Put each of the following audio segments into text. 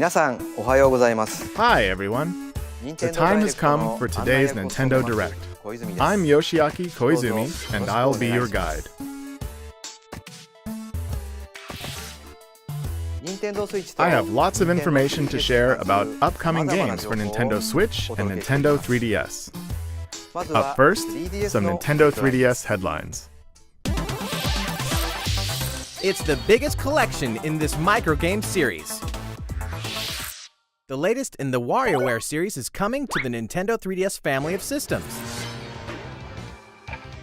皆さん、おはようございます。 Hi everyone. The time has come for today's Nintendo Direct. I'm Yoshiaki Koizumi, and I'll be your guide. I have lots of information to share about upcoming games for Nintendo Switch and Nintendo 3DS. Up first, some Nintendo 3DS headlines. It's the biggest collection in this microgame series. The latest in the WarioWare series is coming to the Nintendo 3DS family of systems.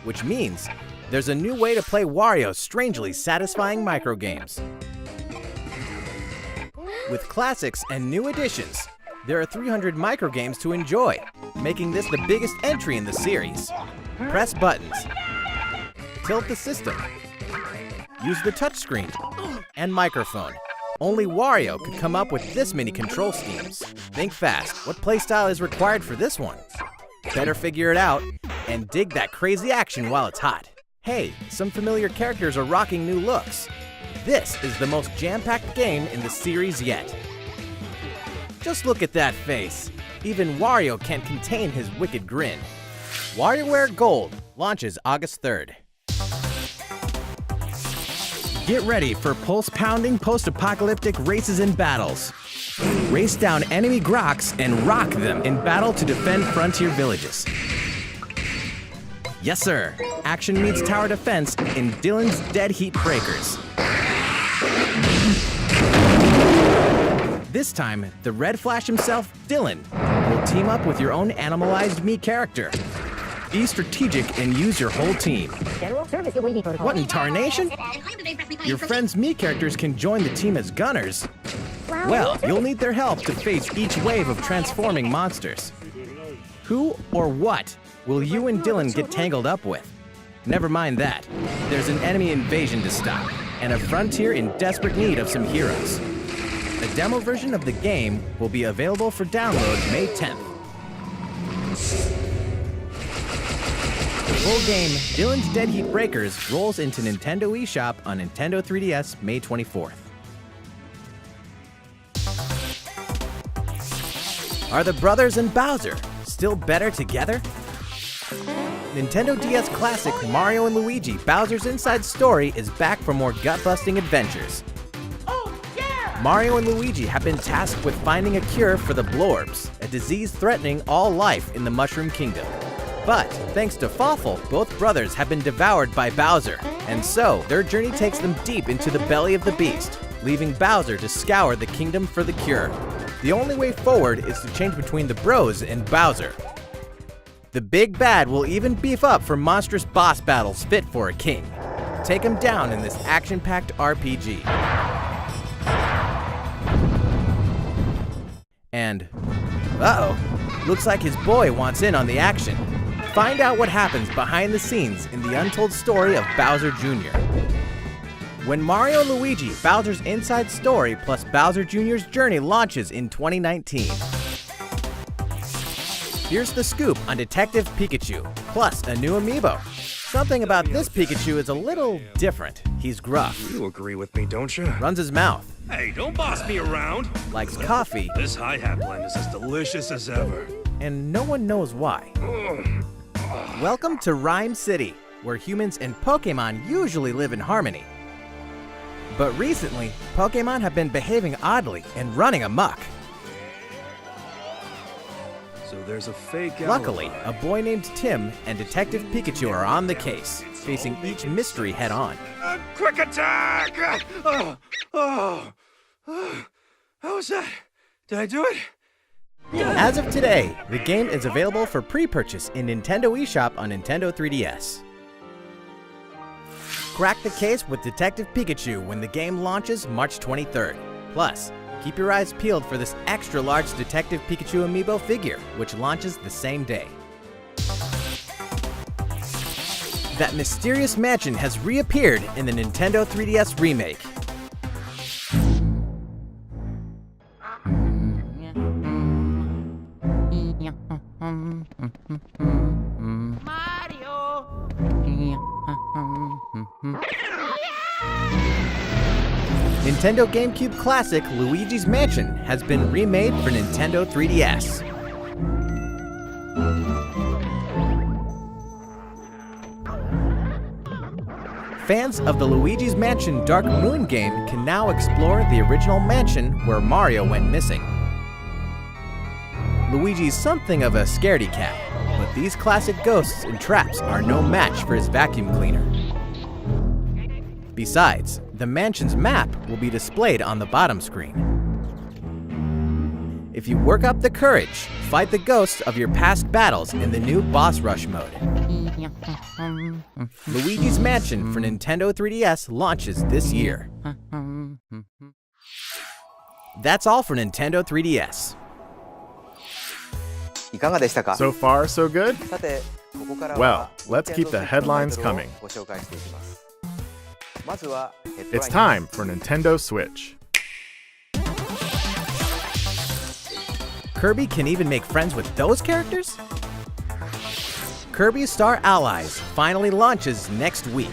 Which means there's a new way to play Wario's strangely satisfying microgames. With classics and new additions, there are 300 microgames to enjoy, making this the biggest entry in the series. Press buttons, tilt the system, use the touchscreen, and microphone. Only Wario could come up with this many control schemes. Think fast, what playstyle is required for this one? Better figure it out, and dig that crazy action while it's hot. Hey, some familiar characters are rocking new looks. This is the most jam-packed game in the series yet. Just look at that face. Even Wario can't contain his wicked grin. WarioWare Gold launches August 3rd. Get ready for pulse-pounding post-apocalyptic races and battles. Race down enemy groks and rock them in battle to defend frontier villages. Yes, sir. Action meets tower defense in Dylan's Dead Heatbreakers. This time, the Red Flash himself, Dylan, will team up with your own animalized Mii character. Be strategic and use your whole team. What in tarnation? Your friend's Mii characters can join the team as gunners. Well, you'll need their help to face each wave of transforming monsters. Who or what will you and Dylan get tangled up with? Never mind that. There's an enemy invasion to stop, and a frontier in desperate need of some heroes. A demo version of the game will be available for download May 10th. The full game, Dylan's Dead Heatbreakers, rolls into Nintendo eShop on Nintendo 3DS May 24th. Are the brothers and Bowser still better together? Nintendo DS classic Mario and Luigi Bowser's Inside Story is back for more gut-busting adventures. Mario and Luigi have been tasked with finding a cure for the Blorbs, a disease threatening all life in the Mushroom Kingdom. But, thanks to Fawful, both brothers have been devoured by Bowser, and so their journey takes them deep into the belly of the beast, leaving Bowser to scour the kingdom for the cure. The only way forward is to change between the bros and Bowser. The big bad will even beef up for monstrous boss battles fit for a king. Take him down in this action-packed RPG. And, uh-oh, looks like his boy wants in on the action. Find out what happens behind the scenes in the untold story of Bowser Jr. When Mario & Luigi Bowser's Inside Story plus Bowser Jr.'s Journey launches in 2019. Here's the scoop on Detective Pikachu, plus a new amiibo. Something about this Pikachu is a little different. He's gruff. You agree with me, don't you? Runs his mouth. Hey, don't boss me around. Likes coffee. This hi-hat blend is as delicious as ever. And no one knows why. Welcome to Rhyme City, where humans and Pokemon usually live in harmony. But recently, Pokemon have been behaving oddly and running amok. So there's a fake Luckily, a boy named Tim and Detective Pikachu are on the case, facing each mystery head-on. Quick attack! How was that? Did I do it? As of today, the game is available for pre-purchase in Nintendo eShop on Nintendo 3DS. Crack the case with Detective Pikachu when the game launches March 23rd. Plus, keep your eyes peeled for this extra-large Detective Pikachu amiibo figure, which launches the same day. That mysterious mansion has reappeared in the Nintendo 3DS remake. Nintendo GameCube classic Luigi's Mansion has been remade for Nintendo 3DS. Fans of the Luigi's Mansion Dark Moon game can now explore the original mansion where Mario went missing. Luigi's something of a scaredy cat, but these classic ghosts and traps are no match for his vacuum cleaner. Besides, the mansion's map will be displayed on the bottom screen. If you work up the courage, fight the ghosts of your past battles in the new boss rush mode. Luigi's Mansion for Nintendo 3DS launches this year. That's all for Nintendo 3DS. いかがでしたか So far, so good? さて、ここから Well, は let's keep the headlines coming. ご紹介していきます。まずは It's time for Nintendo Switch. Kirby can even make friends with those characters? Kirby Star Allies finally launches next week.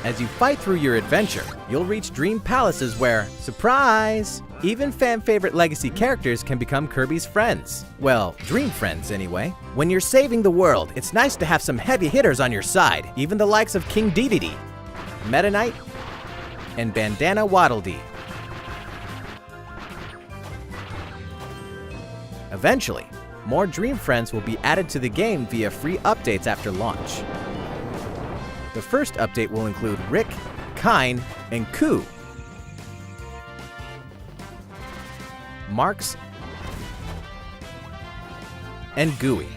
As you fight through your adventure, you'll reach dream palaces where, surprise, even fan-favorite legacy characters can become Kirby's friends. Well, dream friends anyway. When you're saving the world, it's nice to have some heavy hitters on your side, even the likes of King Dedede, Meta Knight, and Bandana Waddle Dee. Eventually, more Dream Friends will be added to the game via free updates after launch. The first update will include Rick, Kine, and Ku. Marks, and Gooey.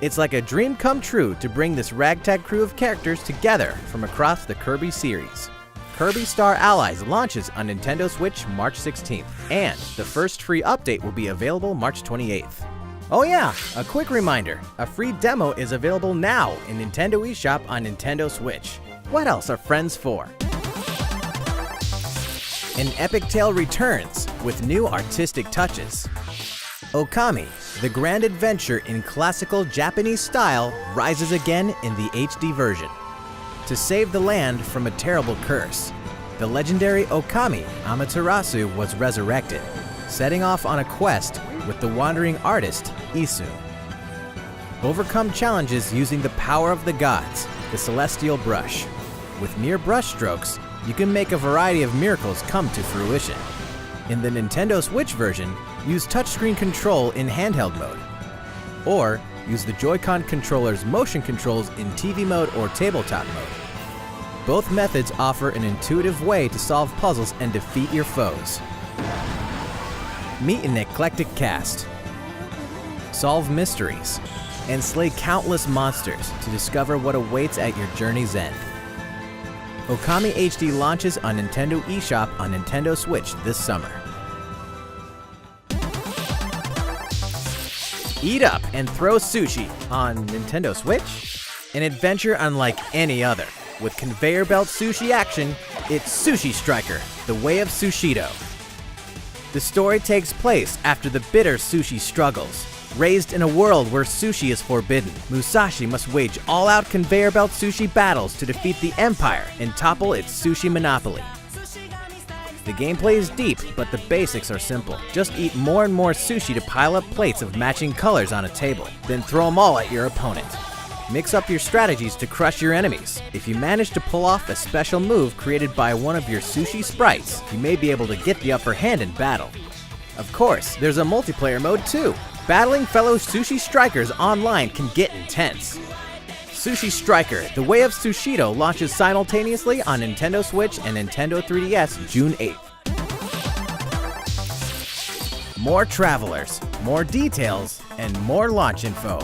It's like a dream come true to bring this ragtag crew of characters together from across the Kirby series. Kirby Star Allies launches on Nintendo Switch March 16th, and the first free update will be available March 28th. Oh yeah, a quick reminder, a free demo is available now in Nintendo eShop on Nintendo Switch. What else are friends for? An epic tale returns with new artistic touches. Okami, the grand adventure in classical Japanese style, rises again in the HD version. To save the land from a terrible curse, the legendary Okami Amaterasu was resurrected, setting off on a quest with the wandering artist Isu. Overcome challenges using the power of the gods, the celestial brush. With mere brush strokes, you can make a variety of miracles come to fruition. In the Nintendo Switch version, use touchscreen control in handheld mode, or use the Joy-Con controller's motion controls in TV mode or tabletop mode. Both methods offer an intuitive way to solve puzzles and defeat your foes. Meet an eclectic cast, solve mysteries, and slay countless monsters to discover what awaits at your journey's end. Okami HD launches on Nintendo eShop on Nintendo Switch this summer. Eat up and throw sushi on Nintendo Switch? An adventure unlike any other. With conveyor belt sushi action, it's Sushi Striker, The Way of Sushido. The story takes place after the bitter sushi struggles. Raised in a world where sushi is forbidden, Musashi must wage all-out conveyor belt sushi battles to defeat the Empire and topple its sushi monopoly. The gameplay is deep, but the basics are simple. Just eat more and more sushi to pile up plates of matching colors on a table, then throw them all at your opponent. Mix up your strategies to crush your enemies. If you manage to pull off a special move created by one of your sushi sprites, you may be able to get the upper hand in battle. Of course, there's a multiplayer mode too. Battling fellow sushi strikers online can get intense. Sushi Striker, The Way of Sushido launches simultaneously on Nintendo Switch and Nintendo 3DS June 8th. More travelers, more details, and more launch info.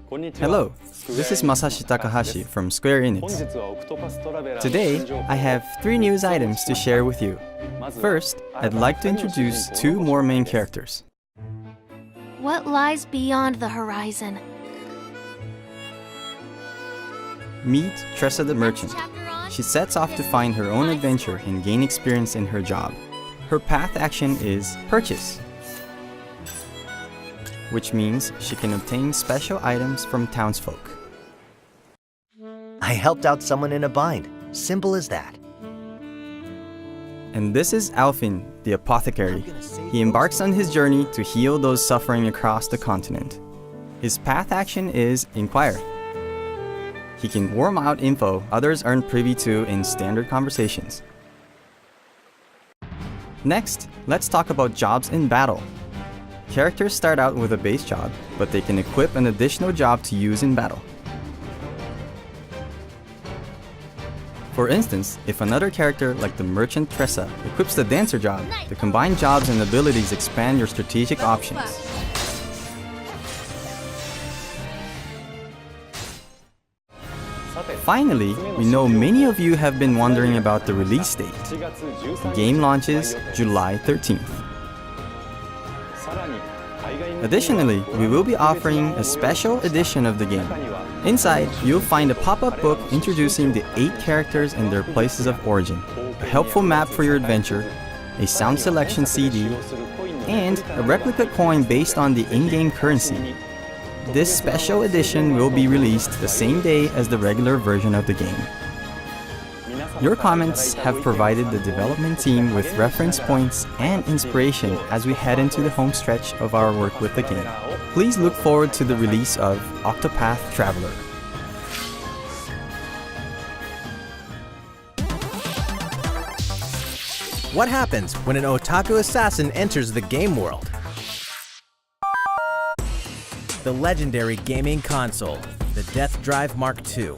Hello, this is Masashi Takahashi from Square Enix. Today, I have 3 news items to share with you. First, I'd like to introduce 2 more main characters. What lies beyond the horizon? Meet Tressa the Merchant. She sets off to find her own adventure and gain experience in her job. Her path action is Purchase, which means she can obtain special items from townsfolk. I helped out someone in a bind, Simple as that. And this is Alfin, the apothecary. He embarks on his journey to heal those suffering across the continent. His path action is Inquire. He can worm out info others aren't privy to in standard conversations. Next, let's talk about jobs in battle. Characters start out with a base job, but they can equip an additional job to use in battle. For instance, if another character like the merchant Tressa equips the dancer job, the combined jobs and abilities expand your strategic options. Finally, we know many of you have been wondering about the release date. The game launches July 13th. Additionally, we will be offering a special edition of the game. Inside, you'll find a pop-up book introducing the 8 characters and their places of origin, a helpful map for your adventure, a sound selection CD, and a replica coin based on the in-game currency. This special edition will be released the same day as the regular version of the game. Your comments have provided the development team with reference points and inspiration as we head into the home stretch of our work with the game. Please look forward to the release of Octopath Traveler. What happens when an otaku assassin enters the game world? The legendary gaming console, the Death Drive Mark II.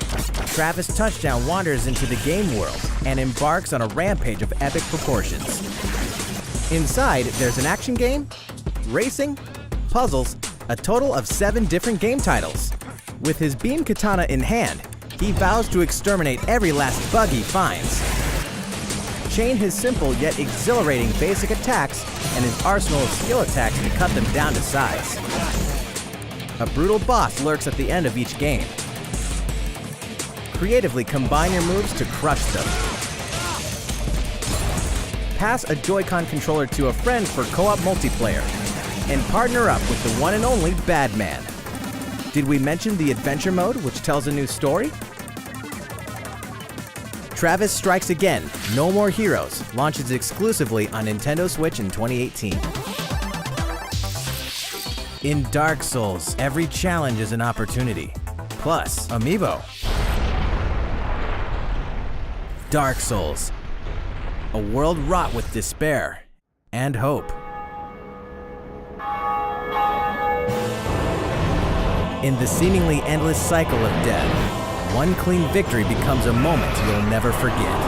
Travis Touchdown wanders into the game world and embarks on a rampage of epic proportions. Inside, there's an action game, racing, puzzles, a total of 7 different game titles. With his beam katana in hand, he vows to exterminate every last bug he finds. Chain his simple yet exhilarating basic attacks and his arsenal of skill attacks to cut them down to size. A brutal boss lurks at the end of each game. Creatively combine your moves to crush them. Pass a Joy-Con controller to a friend for co-op multiplayer. And partner up with the one and only Badman. Did we mention the adventure mode, which tells a new story? Travis Strikes Again, No More Heroes, launches exclusively on Nintendo Switch in 2018. In Dark Souls, every challenge is an opportunity. Plus, Amiibo. Dark Souls. A world wrought with despair and hope. In the seemingly endless cycle of death, one clean victory becomes a moment you'll never forget.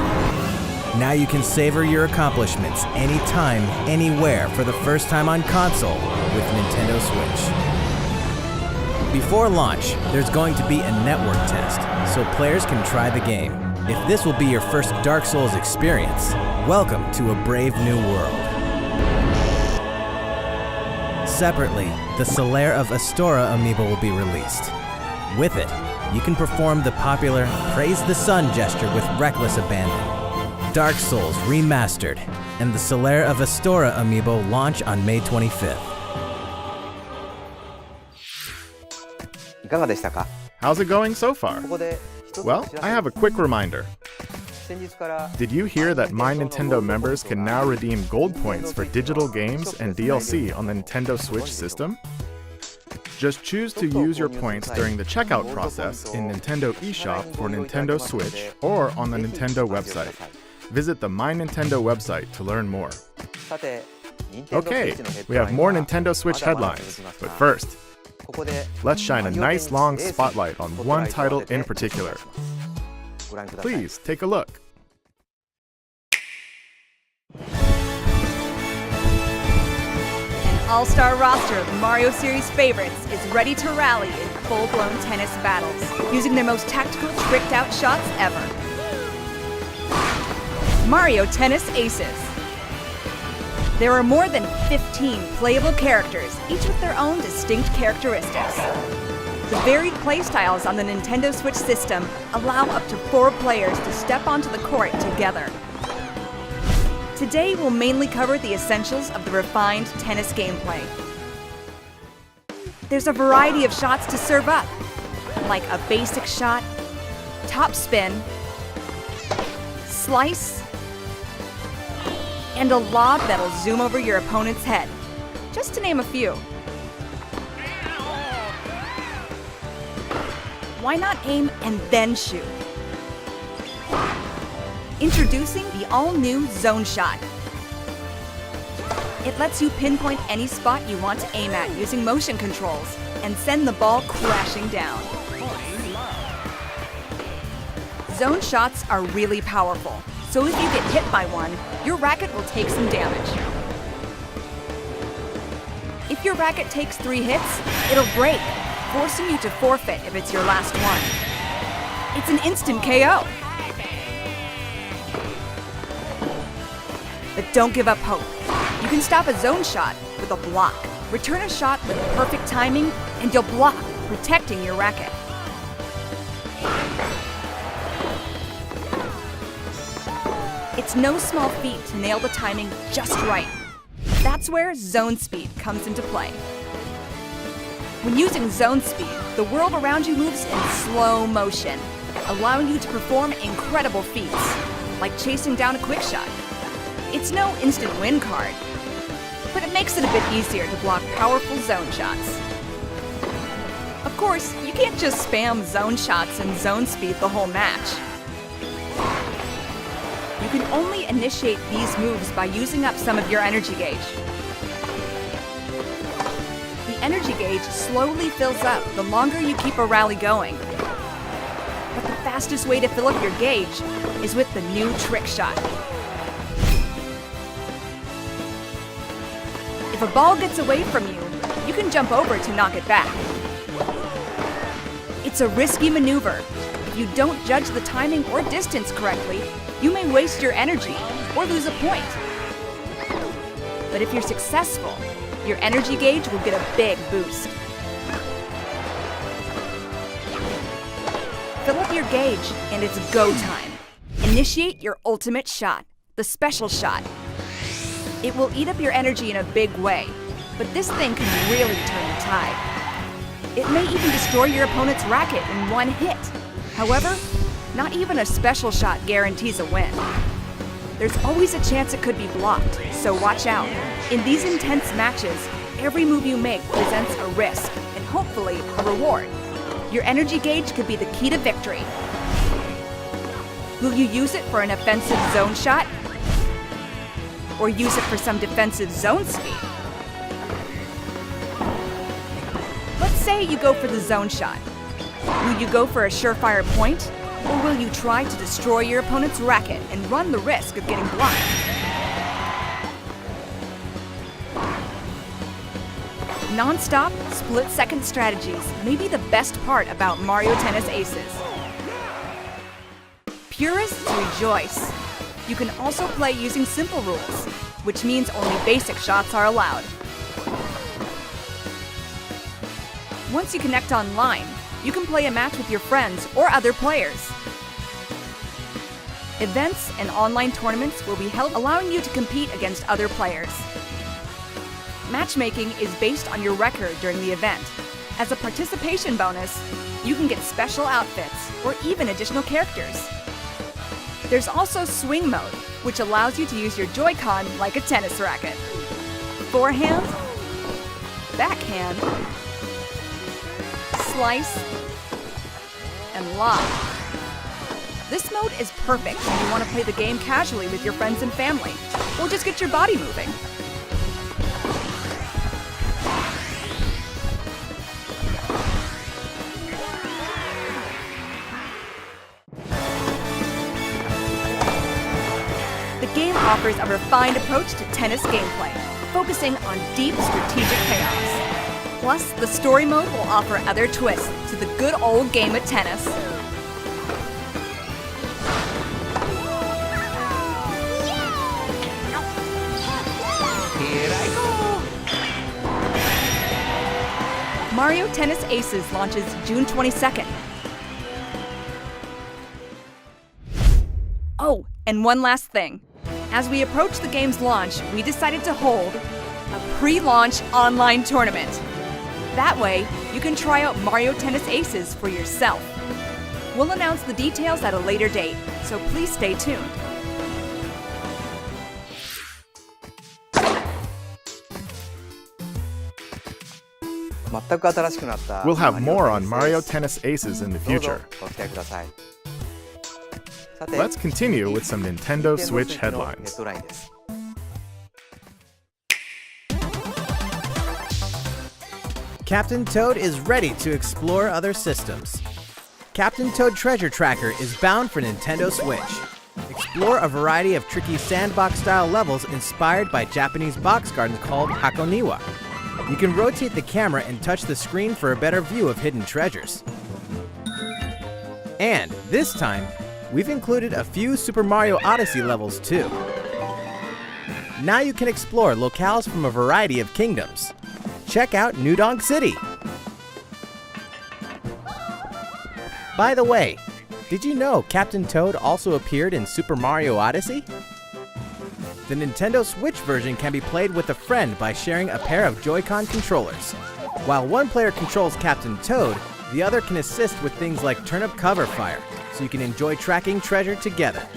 Now you can savor your accomplishments anytime, anywhere for the first time on console with Nintendo Switch. Before launch, there's going to be a network test, so players can try the game. If this will be your first Dark Souls experience, welcome to a brave new world. Separately, the Solaire of Astora amiibo will be released. With it, you can perform the popular Praise the Sun gesture with reckless abandon. Dark Souls Remastered and the Solaire of Astora amiibo launch on May 25th. いかがでしたか? How's it going so far? ここで一つ Well, I have a quick reminder. 先日から Did you hear that My Nintendo members can now redeem gold points for digital games and DLC on the Nintendo Switch system? Just choose to use your points during the checkout process in Nintendo eShop for Nintendo Switch or on the Nintendo website. Visit the My Nintendo website to learn more. さて Okay, we have more Nintendo Switch headlines, but first, ここで let's shine a nice long spotlight on one title in particular. ご覧ください Please take a look. All-star roster of Mario series favorites is ready to rally in full-blown tennis battles, using their most tactical, tricked-out shots ever. Mario Tennis Aces. There are more than 15 playable characters, each with their own distinct characteristics. The varied playstyles on the Nintendo Switch system allow up to 4 players to step onto the court together. Today, we'll mainly cover the essentials of the refined tennis gameplay. There's a variety of shots to serve up, like a basic shot, top spin, slice, and a lob that'll zoom over your opponent's head, just to name a few. Why not aim and then shoot? Introducing the all-new Zone Shot. It lets you pinpoint any spot you want to aim at using motion controls and send the ball crashing down. Zone shots are really powerful, so if you get hit by one, your racket will take some damage. If your racket takes 3 hits, it'll break, forcing you to forfeit if it's your last one. It's an instant KO. But don't give up hope. You can stop a zone shot with a block. Return a shot with perfect timing, and you'll block, protecting your racket. It's no small feat to nail the timing just right. That's where zone speed comes into play. When using zone speed, the world around you moves in slow motion, allowing you to perform incredible feats, like chasing down a quick shot. It's no instant win card, but it makes it a bit easier to block powerful zone shots. Of course, you can't just spam zone shots and zone speed the whole match. You can only initiate these moves by using up some of your energy gauge. The energy gauge slowly fills up the longer you keep a rally going. But the fastest way to fill up your gauge is with the new trick shot. If a ball gets away from you, you can jump over to knock it back. It's a risky maneuver. If you don't judge the timing or distance correctly, you may waste your energy or lose a point. But if you're successful, your energy gauge will get a big boost. Fill up your gauge and it's go time. Initiate your ultimate shot, the special shot. It will eat up your energy in a big way, but this thing can really turn the tide. It may even destroy your opponent's racket in one hit. However, not even a special shot guarantees a win. There's always a chance it could be blocked, so watch out. In these intense matches, every move you make presents a risk and hopefully a reward. Your energy gauge could be the key to victory. Will you use it for an offensive zone shot? Or use it for some defensive zone speed? Let's say you go for the zone shot. Will you go for a surefire point? Or will you try to destroy your opponent's racket and run the risk of getting blocked? Non-stop, split-second strategies may be the best part about Mario Tennis Aces. Purists rejoice. You can also play using simple rules, which means only basic shots are allowed. Once you connect online, you can play a match with your friends or other players. Events and online tournaments will be held, allowing you to compete against other players. Matchmaking is based on your record during the event. As a participation bonus, you can get special outfits or even additional characters. There's also swing mode, which allows you to use your Joy-Con like a tennis racket. Forehand, backhand, slice, and lob. This mode is perfect when you want to play the game casually with your friends and family, or just get your body moving. The game offers a refined approach to tennis gameplay, focusing on deep strategic payoffs. Plus, the story mode will offer other twists to the good old game of tennis. Here I go! Mario Tennis Aces launches June 22nd. Oh, and one last thing. As we approach the game's launch, we decided to hold a pre-launch online tournament. That way, you can try out Mario Tennis Aces for yourself. We'll announce the details at a later date, so please stay tuned. 全く新しくなった We'll have more on Mario Tennis Tennis Aces in the どうぞ future. ご期待ください。さて Let's continue with some Nintendo Switch のヘッ headlines. ドラインです。Captain Toad is ready to explore other systems. Captain Toad Treasure Tracker is bound for Nintendo Switch. Explore a variety of tricky sandbox-style levels inspired by Japanese box gardens called Hakoniwa. You can rotate the camera and touch the screen for a better view of hidden treasures. And this time, we've included a few Super Mario Odyssey levels too. Now you can explore locales from a variety of kingdoms. Check out New Donk City. By the way, did you know Captain Toad also appeared in Super Mario Odyssey? The Nintendo Switch version can be played with a friend by sharing a pair of Joy-Con controllers. While one player controls Captain Toad, the other can assist with things like turnip cover fire, so you can enjoy tracking treasure together.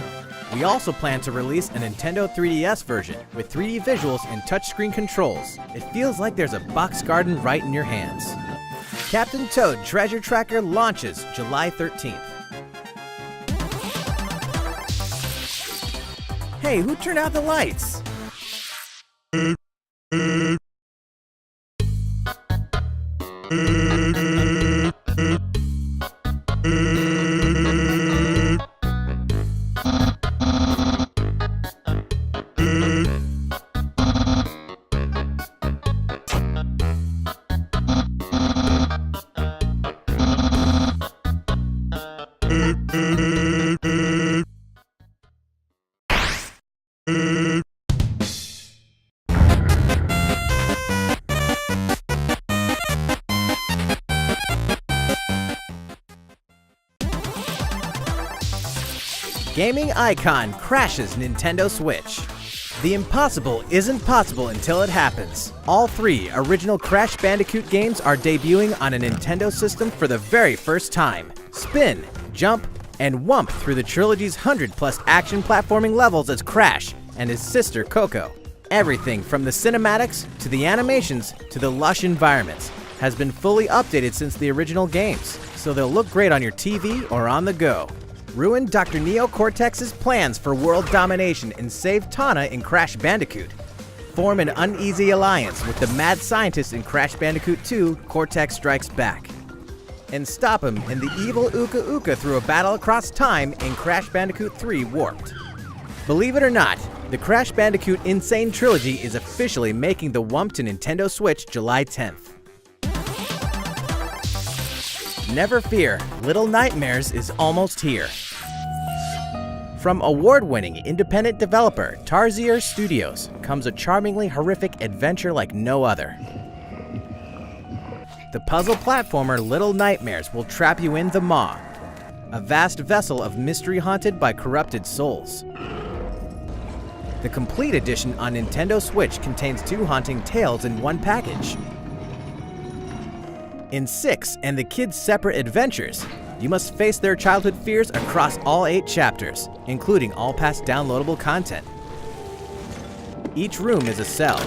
We also plan to release a Nintendo 3DS version with 3D visuals and touchscreen controls. It feels like there's a box garden right in your hands. Captain Toad Treasure Tracker launches July 13th. Hey, who turned out the lights? Gaming icon crashes Nintendo Switch. The impossible isn't possible until it happens. All 3 original Crash Bandicoot games are debuting on a Nintendo system for the very first time. Spin, jump, and whump through the trilogy's 100+ action platforming levels as Crash and his sister Coco. Everything from the cinematics to the animations to the lush environments has been fully updated since the original games, so they'll look great on your TV or on the go. Ruin Dr. Neo Cortex's plans for world domination and save Tana in Crash Bandicoot. Form an uneasy alliance with the mad scientist in Crash Bandicoot 2, Cortex Strikes Back. And stop him and the evil Uka Uka through a battle across time in Crash Bandicoot 3 Warped. Believe it or not, the Crash Bandicoot Insane Trilogy is officially making the wump to Nintendo Switch July 10th. Never fear, Little Nightmares is almost here. From award-winning independent developer Tarsier Studios comes a charmingly horrific adventure like no other. The puzzle platformer Little Nightmares will trap you in the Maw, a vast vessel of mystery haunted by corrupted souls. The complete edition on Nintendo Switch contains 2 haunting tales in one package. In 6 and the kids' separate adventures, you must face their childhood fears across all 8 chapters, including all past downloadable content. Each room is a cell,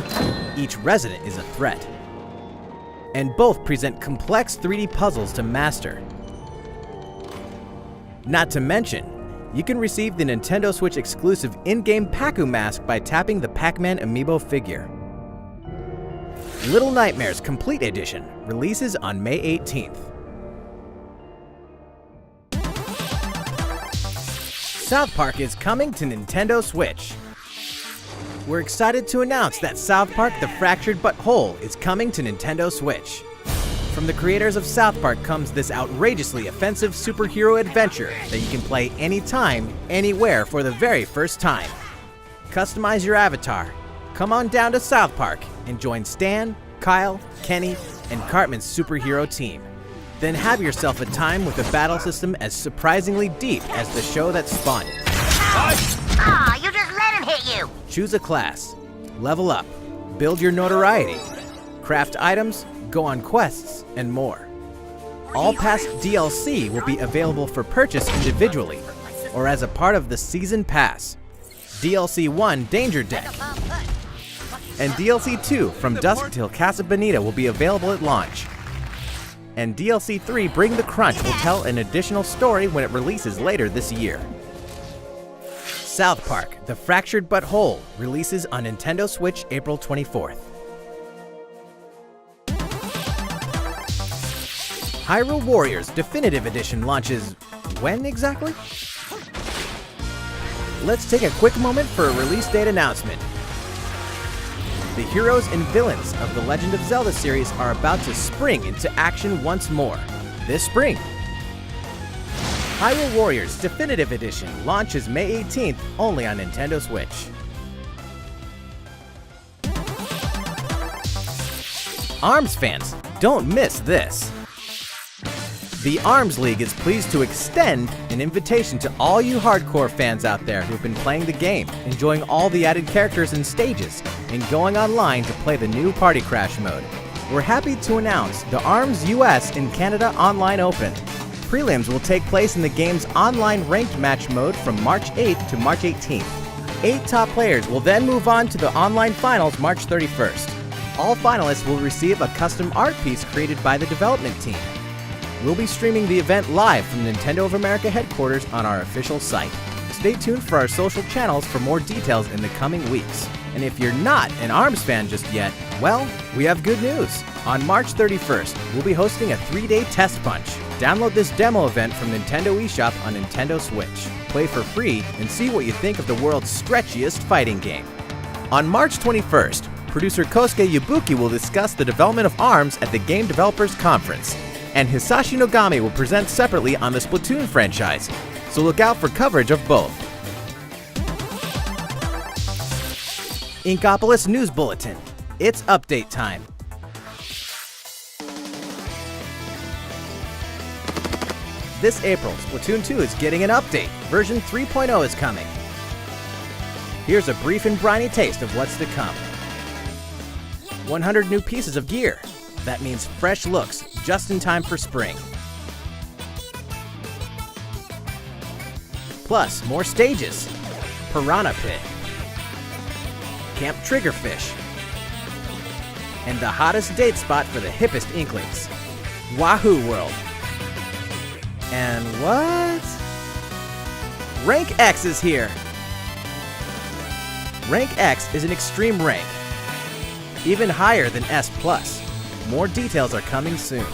each resident is a threat, and both present complex 3D puzzles to master. Not to mention, you can receive the Nintendo Switch exclusive in-game Pacu mask by tapping the Pac-Man amiibo figure. Little Nightmares Complete Edition releases on May 18th. South Park is coming to Nintendo Switch. We're excited to announce that South Park: The Fractured But Whole is coming to Nintendo Switch. From the creators of South Park comes this outrageously offensive superhero adventure that you can play anytime, anywhere for the very first time. Customize your avatar. Come on down to South Park and join Stan, Kyle, Kenny, and Cartman's superhero team. Then have yourself a time with a battle system as surprisingly deep as the show that spawned it. Aw, you just let him hit you! Choose a class, level up, build your notoriety, craft items, go on quests, and more. All past DLC will be available for purchase individually or as a part of the Season Pass. DLC 1 Danger Deck and DLC 2 From Dusk Till Casa Bonita will be available at launch. and DLC 3 Bring the Crunch will tell an additional story when it releases later this year. South Park: The Fractured But Whole releases on Nintendo Switch April 24th. Hyrule Warriors Definitive Edition launches when exactly? Let's take a quick moment for a release date announcement. The heroes and villains of the Legend of Zelda series are about to spring into action once more, this spring. Hyrule Warriors Definitive Edition launches May 18th only on Nintendo Switch. ARMS fans, don't miss this. The ARMS League is pleased to extend an invitation to all you hardcore fans out there who've been playing the game, enjoying all the added characters and stages, and going online to play the new Party Crash mode. We're happy to announce the ARMS US and Canada Online Open. Prelims will take place in the game's online ranked match mode from March 8th to March 18th. 8 top players will then move on to the online finals March 31st. All finalists will receive a custom art piece created by the development team. We'll be streaming the event live from Nintendo of America headquarters on our official site. Stay tuned for our social channels for more details in the coming weeks. And if you're not an ARMS fan just yet, well, we have good news. On March 31st, we'll be hosting a 3-day test punch. Download this demo event from Nintendo eShop on Nintendo Switch. Play for free and see what you think of the world's stretchiest fighting game. On March 21st, producer Kosuke Yabuki will discuss the development of ARMS at the Game Developers Conference. And Hisashi Nogami will present separately on the Splatoon franchise, so look out for coverage of both. Inkopolis News Bulletin. It's update time. This April, Splatoon 2 is getting an update. Version 3.0 is coming. Here's a brief and briny taste of what's to come. 100 new pieces of gear. That means fresh looks, just in time for spring. Plus, more stages. Piranha Pit. Camp Triggerfish. And the hottest date spot for the hippest Inklings. Wahoo World. And what? Rank X is here! Rank X is an extreme rank. Even higher than S+. More details are coming soon.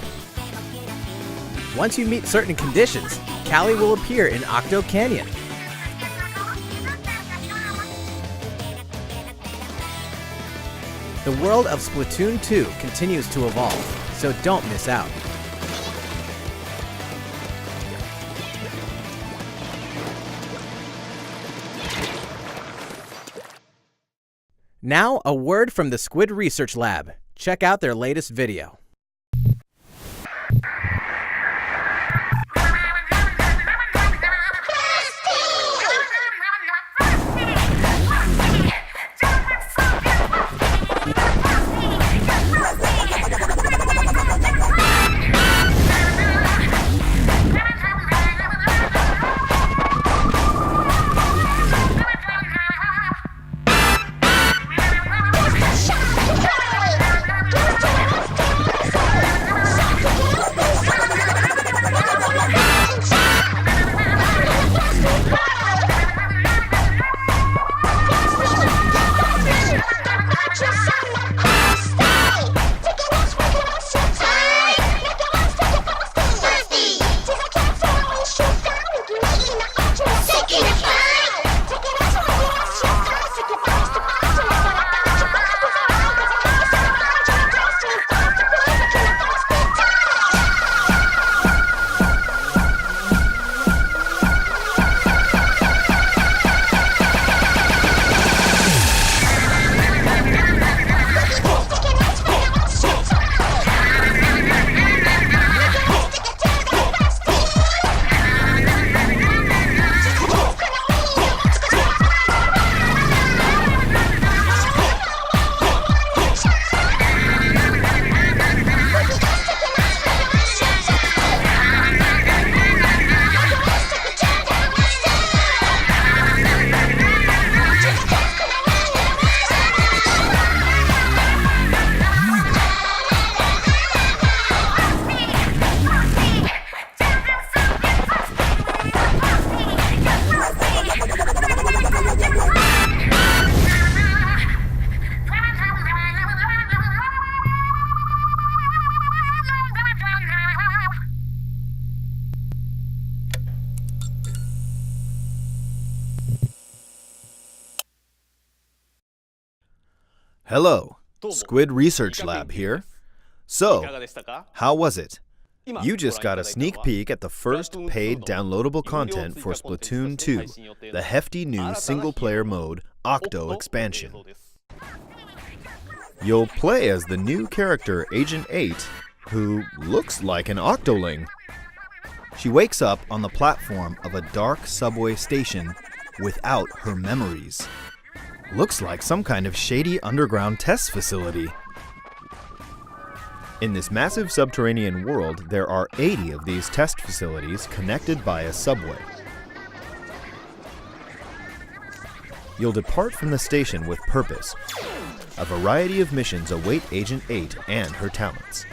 Once you meet certain conditions, Callie will appear in Octo Canyon. The world of Splatoon 2 continues to evolve, so don't miss out. Now, a word from the Squid Research Lab. Check out their latest video. Hello, Squid Research Lab here. So, how was it? You just got a sneak peek at the first paid downloadable content for Splatoon 2, the hefty new single-player mode, Octo Expansion. You'll play as the new character Agent 8, who looks like an Octoling. She wakes up on the platform of a dark subway station without her memories. Looks like some kind of shady underground test facility. In this massive subterranean world, there are 80 of these test facilities connected by a subway. You'll depart from the station with purpose. A variety of missions await Agent 8 and her talents.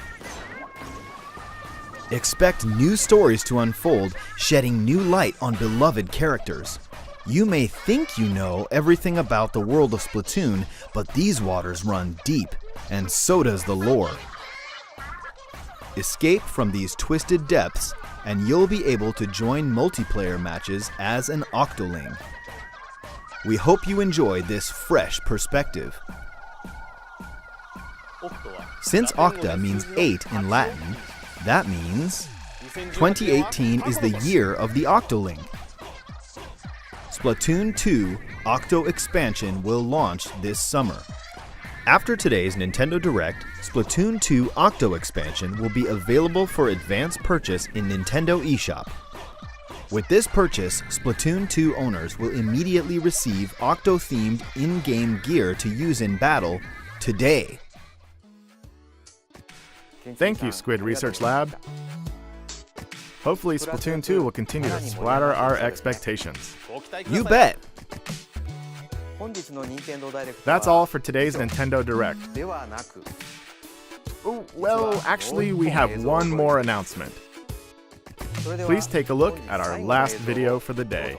Expect new stories to unfold, shedding new light on beloved characters. You may think you know everything about the world of Splatoon, but these waters run deep, and so does the lore. Escape from these twisted depths, and you'll be able to join multiplayer matches as an Octoling. We hope you enjoy this fresh perspective. Since Octa means 8 in Latin, that means 2018 is the year of the Octoling. Splatoon 2 Octo Expansion will launch this summer. After today's Nintendo Direct, Splatoon 2 Octo Expansion will be available for advanced purchase in Nintendo eShop. With this purchase, Splatoon 2 owners will immediately receive Octo-themed in-game gear to use in battle today. Thank you, Squid Research Lab. Hopefully Splatoon 2 will continue to splatter our expectations. You bet! That's all for today's Nintendo Direct. Oh, well, actually, we have one more announcement. Please take a look at our last video for the day.